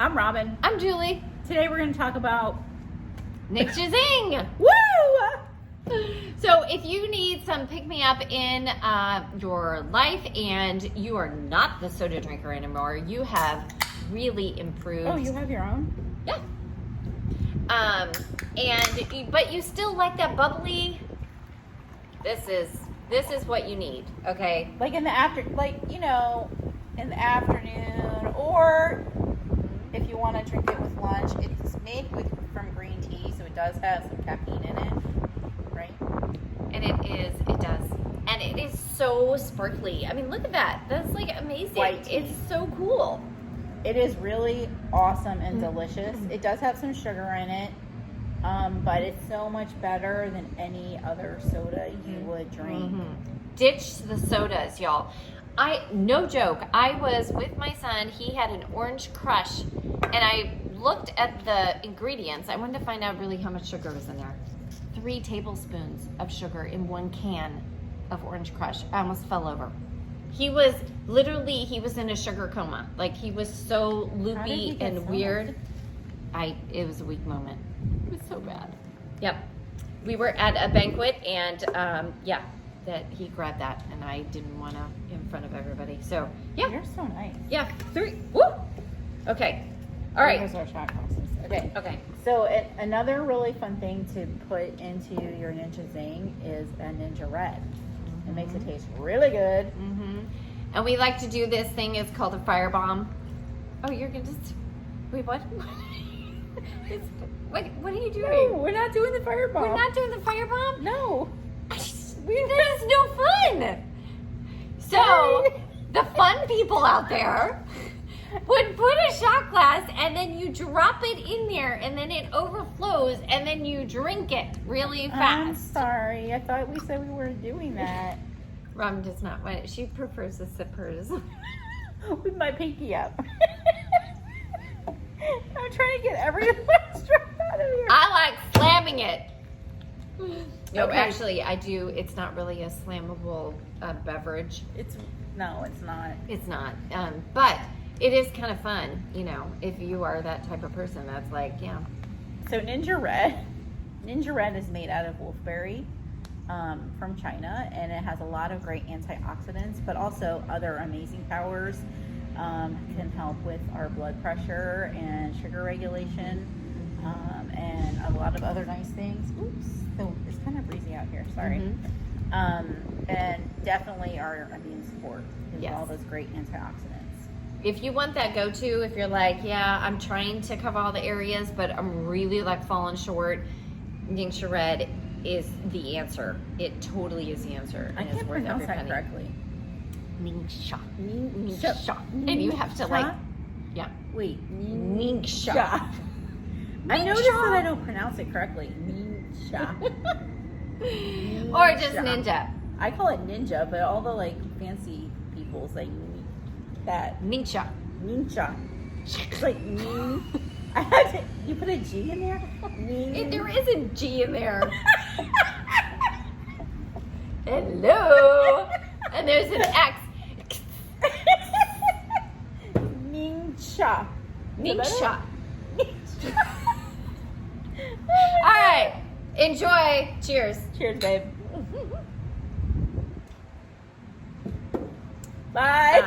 I'm Robin. I'm Julie. Today we're going to talk about Ninja Zing! Woo! So if you need some pick-me-up in your life and you are not the soda drinker anymore, you have really improved. Oh, you have your own? Yeah. But you still like that bubbly. This is what you need, okay? Like in the in the afternoon, or if you want to drink it with lunch. It's made from green tea, so it does have some caffeine in it, right? And it does. And it is so sparkly. I mean, look at that. That's like amazing. White tea. It's so cool. It is really awesome and delicious. It does have some sugar in it, but it's so much better than any other soda you would drink. Ditch the sodas, y'all. No joke, I was with my son. He had an orange crush, and I looked at the ingredients. I wanted to find out really how much sugar was in there. 3 tablespoons of sugar in 1 can of orange crush. I almost fell over. He was in a sugar coma. Like, he was so loopy and weird. It was a weak moment. It was so bad. Yep. We were at a banquet, and that he grabbed that, and I didn't want to in front of everybody. So, yeah. You're so nice. Yeah. 3. Woo! Okay. All right. Here's our shot glasses. Okay. Okay. So another really fun thing to put into your Ninja Zing is a Ninja Red. It makes it taste really good. And we like to do this thing. It's called a firebomb. Oh, you're gonna just wait. What? What are you doing? No, we're not doing the firebomb. We're not doing the firebomb. No. That is no fun. So the fun people out there would put a shot glass and then you drop it in there and then it overflows and then you drink it really fast. I'm sorry. I thought we said we weren't doing that. Rum does not want it. She prefers to sip hers. With my pinky up. I'm trying to get every last drop out of here. I like slamming it. No, Okay. actually, I do. It's not really a slammable beverage. No, it's not. It's not. But it is kind of fun, if you are that type of person that's like, yeah. So Ninja Red is made out of wolfberry from China, and it has a lot of great antioxidants, but also other amazing powers. Can help with our blood pressure and sugar regulation, and a lot of other nice things. Oops, so it's kind of breezy out here, sorry. And definitely our immune support is all those great antioxidants. If you want that go-to, if you're like, yeah, I'm trying to cover all the areas, but I'm really like falling short, Ninja Red is the answer. It totally is the answer. I can't pronounce that correctly. Ninja. Ninja. And you have to like, yeah. Wait, Ninja. I noticed that I don't pronounce it correctly. Ninja. Or just ninja. I call it ninja, but all the fancy people say that. Ninja. Ninja. It's like I had to. You put a G in there? There is a G in there. Hello. And there's an X. Ninja. Ninja. All right. Enjoy. Cheers. Cheers, babe. Bye.